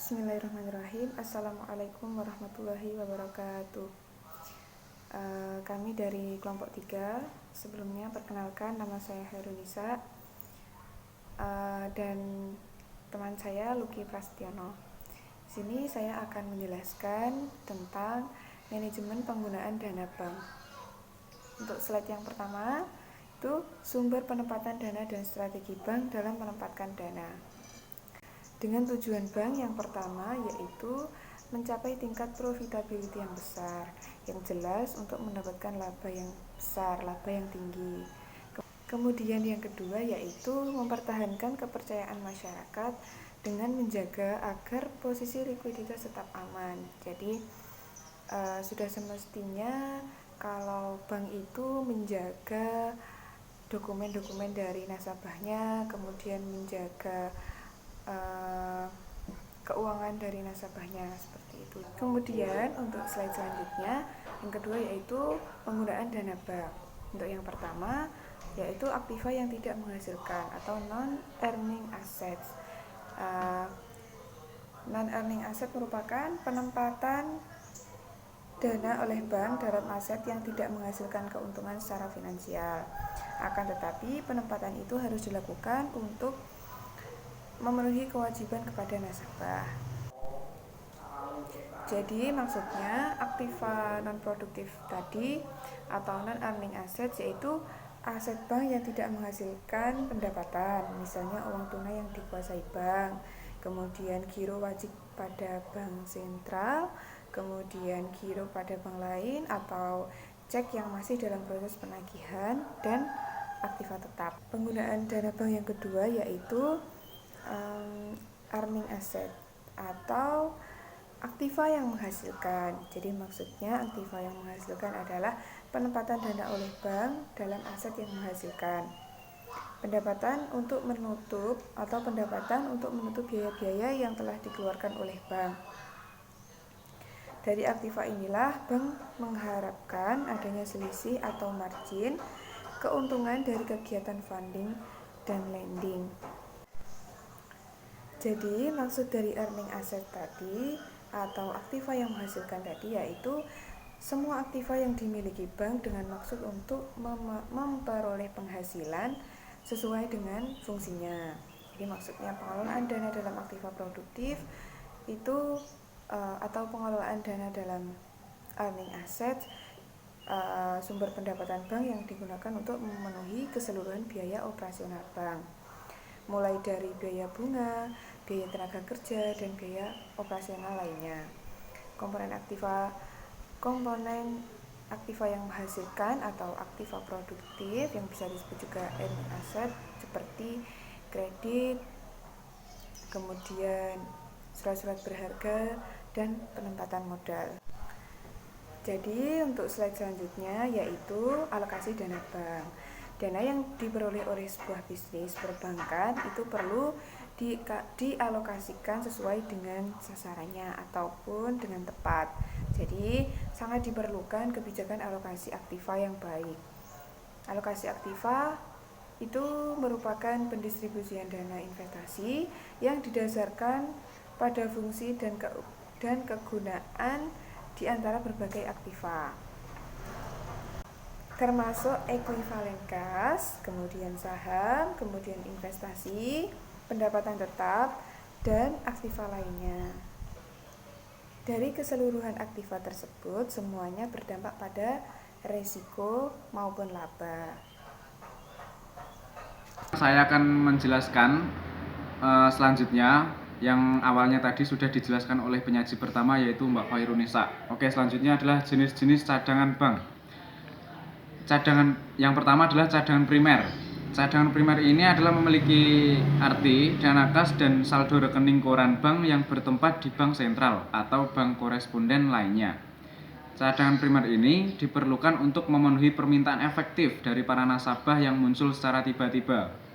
Bismillahirrahmanirrahim. Assalamualaikum warahmatullahi wabarakatuh. Kami dari kelompok 3. Sebelumnya perkenalkan, nama saya Herunisa dan teman saya Lucky Prasetyono. Di sini saya akan menjelaskan tentang manajemen penggunaan dana bank. Untuk slide yang pertama itu sumber penempatan dana dan strategi bank dalam menempatkan dana. Dengan tujuan bank yang pertama yaitu mencapai tingkat profitability yang besar, yang jelas untuk mendapatkan laba yang besar, laba yang tinggi. Kemudian yang kedua yaitu mempertahankan kepercayaan masyarakat dengan menjaga agar posisi likuiditas tetap aman. Jadi sudah semestinya kalau bank itu menjaga dokumen-dokumen dari nasabahnya, kemudian menjaga keuangan dari nasabahnya, seperti itu. Kemudian untuk slide selanjutnya, yang kedua yaitu penggunaan dana bank. Untuk yang pertama yaitu aktiva yang tidak menghasilkan atau non-earning assets. Non-earning asset merupakan penempatan dana oleh bank dalam aset yang tidak menghasilkan keuntungan secara finansial. Akan tetapi penempatan itu harus dilakukan untuk memenuhi kewajiban kepada nasabah. Jadi maksudnya aktiva non-produktif tadi atau non-earning assets yaitu aset bank yang tidak menghasilkan pendapatan, misalnya uang tunai yang dikuasai bank, kemudian giro wajib pada bank sentral, kemudian giro pada bank lain, atau cek yang masih dalam proses penagihan, dan aktiva tetap. Penggunaan dana bank yang kedua yaitu earning asset atau aktiva yang menghasilkan. Jadi maksudnya aktiva yang menghasilkan adalah penempatan dana oleh bank dalam aset yang menghasilkan. Pendapatan untuk menutup biaya-biaya yang telah dikeluarkan oleh bank. Dari aktiva inilah bank mengharapkan adanya selisih atau margin keuntungan dari kegiatan funding dan lending. Jadi maksud dari earning asset tadi atau aktiva yang menghasilkan tadi yaitu semua aktiva yang dimiliki bank dengan maksud untuk memperoleh penghasilan sesuai dengan fungsinya. Jadi maksudnya pengelolaan dana dalam aktiva produktif itu atau pengelolaan dana dalam earning asset sumber pendapatan bank yang digunakan untuk memenuhi keseluruhan biaya operasional bank, mulai dari biaya bunga, biaya tenaga kerja, dan biaya operasional lainnya. Komponen aktiva yang menghasilkan atau aktiva produktif yang bisa disebut juga earning asset seperti kredit, kemudian surat-surat berharga, dan penempatan modal. Jadi untuk slide selanjutnya yaitu alokasi dana bank. Dana yang diperoleh oleh sebuah bisnis perbankan itu perlu dialokasikan sesuai dengan sasarannya ataupun dengan tepat. Jadi sangat diperlukan kebijakan alokasi aktiva yang baik. Alokasi aktiva itu merupakan pendistribusian dana investasi yang didasarkan pada fungsi dan kegunaan di antara berbagai aktiva, termasuk ekuivalen kas, kemudian saham, kemudian investasi, pendapatan tetap, dan aktiva lainnya. Dari keseluruhan aktiva tersebut, semuanya berdampak pada resiko maupun laba. Saya akan menjelaskan selanjutnya yang awalnya tadi sudah dijelaskan oleh penyaji pertama yaitu Mbak Khairunisa. Oke, selanjutnya adalah jenis-jenis cadangan bank. Cadangan yang pertama adalah cadangan primer. Cadangan primer ini adalah memiliki arti dana kas dan saldo rekening koran bank yang bertempat di bank sentral atau bank koresponden lainnya. Cadangan primer ini diperlukan untuk memenuhi permintaan efektif dari para nasabah yang muncul secara tiba-tiba.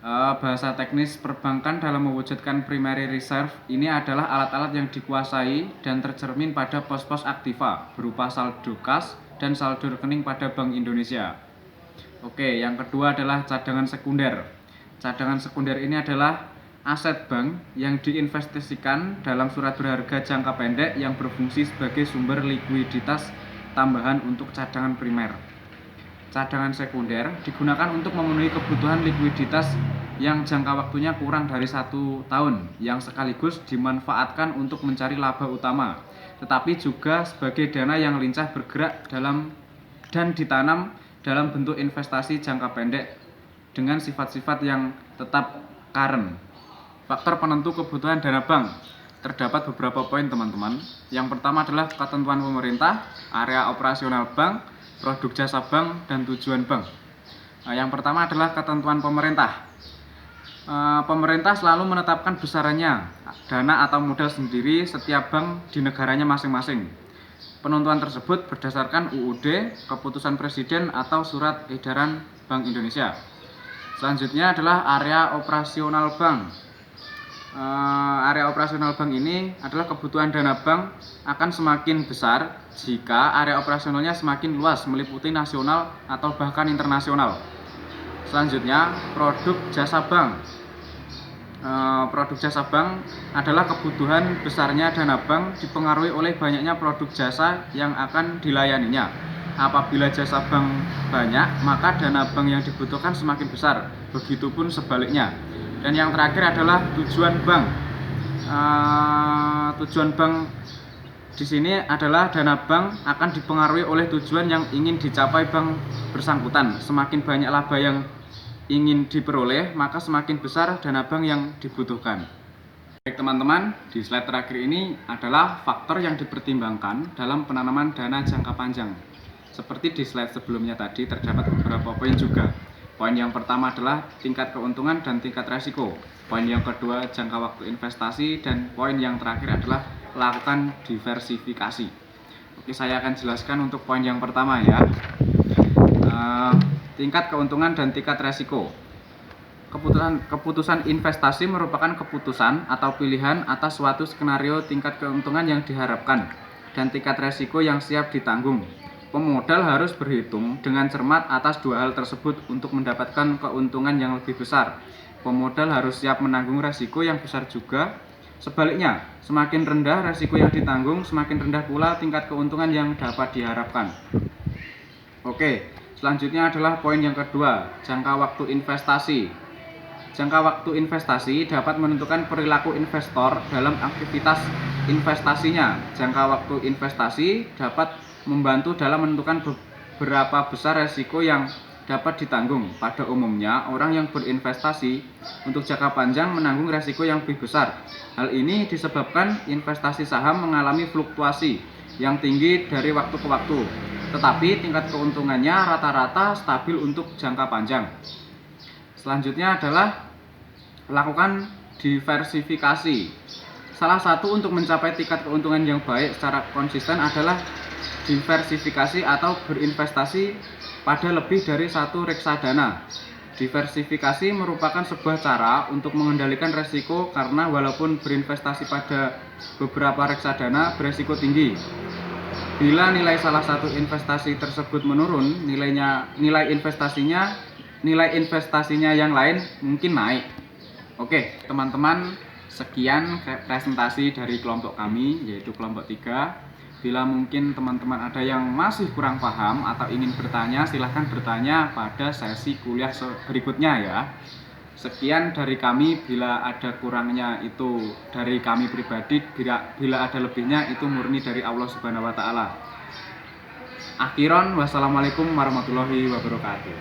Bahasa teknis perbankan dalam mewujudkan primary reserve ini adalah alat-alat yang dikuasai dan tercermin pada pos-pos aktiva berupa saldo kas dan saldo rekening pada Bank Indonesia. Oke, yang kedua adalah cadangan sekunder. Cadangan sekunder ini adalah aset bank yang diinvestasikan dalam surat berharga jangka pendek yang berfungsi sebagai sumber likuiditas tambahan untuk cadangan primer. Cadangan sekunder digunakan untuk memenuhi kebutuhan likuiditas yang jangka waktunya kurang dari 1 tahun, yang sekaligus dimanfaatkan untuk mencari laba utama, tetapi juga sebagai dana yang lincah bergerak dan ditanam dalam bentuk investasi jangka pendek dengan sifat-sifat yang tetap current. Faktor penentu kebutuhan dana bank. Terdapat beberapa poin teman-teman. Yang pertama adalah ketentuan pemerintah, area operasional bank, produk jasa bank, dan tujuan bank. Yang pertama adalah ketentuan pemerintah. Pemerintah selalu menetapkan besarannya dana atau modal sendiri setiap bank di negaranya masing-masing. Penentuan tersebut berdasarkan UUD, keputusan presiden, atau surat edaran Bank Indonesia. Selanjutnya adalah area operasional bank. Area operasional bank ini adalah kebutuhan dana bank akan semakin besar jika area operasionalnya semakin luas, meliputi nasional atau bahkan internasional. Selanjutnya, produk jasa bank. Produk jasa bank adalah kebutuhan besarnya dana bank dipengaruhi oleh banyaknya produk jasa yang akan dilayaninya. Apabila jasa bank banyak, maka dana bank yang dibutuhkan semakin besar. Begitupun sebaliknya. Dan yang terakhir adalah tujuan bank. Tujuan bank di sini adalah dana bank akan dipengaruhi oleh tujuan yang ingin dicapai bank bersangkutan. Semakin banyak laba yang ingin diperoleh, maka semakin besar dana bank yang dibutuhkan. Baik teman-teman, di slide terakhir ini adalah faktor yang dipertimbangkan dalam penanaman dana jangka panjang. Seperti di slide sebelumnya tadi, terdapat beberapa poin juga. Poin yang pertama adalah tingkat keuntungan dan tingkat resiko. Poin yang kedua, jangka waktu investasi. Dan poin yang terakhir adalah lakukan diversifikasi. Oke, saya akan jelaskan untuk poin yang pertama ya. Tingkat keuntungan dan tingkat resiko. Keputusan investasi merupakan keputusan atau pilihan atas suatu skenario tingkat keuntungan yang diharapkan dan tingkat resiko yang siap ditanggung. Pemodal harus berhitung dengan cermat atas dua hal tersebut untuk mendapatkan keuntungan yang lebih besar. Pemodal harus siap menanggung resiko yang besar juga. Sebaliknya, semakin rendah resiko yang ditanggung, semakin rendah pula tingkat keuntungan yang dapat diharapkan. Oke, selanjutnya adalah poin yang kedua, jangka waktu investasi. Jangka waktu investasi dapat menentukan perilaku investor dalam aktivitas investasinya. Jangka waktu investasi dapat membantu dalam menentukan berapa besar resiko yang dapat ditanggung. Pada umumnya, orang yang berinvestasi untuk jangka panjang menanggung resiko yang lebih besar. Hal ini disebabkan investasi saham mengalami fluktuasi yang tinggi dari waktu ke waktu, tetapi tingkat keuntungannya rata-rata stabil untuk jangka panjang. Selanjutnya adalah lakukan diversifikasi. Salah satu untuk mencapai tingkat keuntungan yang baik secara konsisten adalah diversifikasi atau berinvestasi pada lebih dari satu reksadana. Diversifikasi merupakan sebuah cara untuk mengendalikan resiko karena walaupun berinvestasi pada beberapa reksadana beresiko tinggi. Bila nilai salah satu investasi tersebut menurun, nilai investasinya yang lain mungkin naik. Oke, teman-teman, sekian presentasi dari kelompok kami, yaitu kelompok 3. Bila mungkin teman-teman ada yang masih kurang paham atau ingin bertanya, silahkan bertanya pada sesi kuliah berikutnya ya. Sekian dari kami, bila ada kurangnya itu dari kami pribadi, bila ada lebihnya itu murni dari Allah Subhanahu wa Ta'ala. Akhiron, wassalamualaikum warahmatullahi wabarakatuh.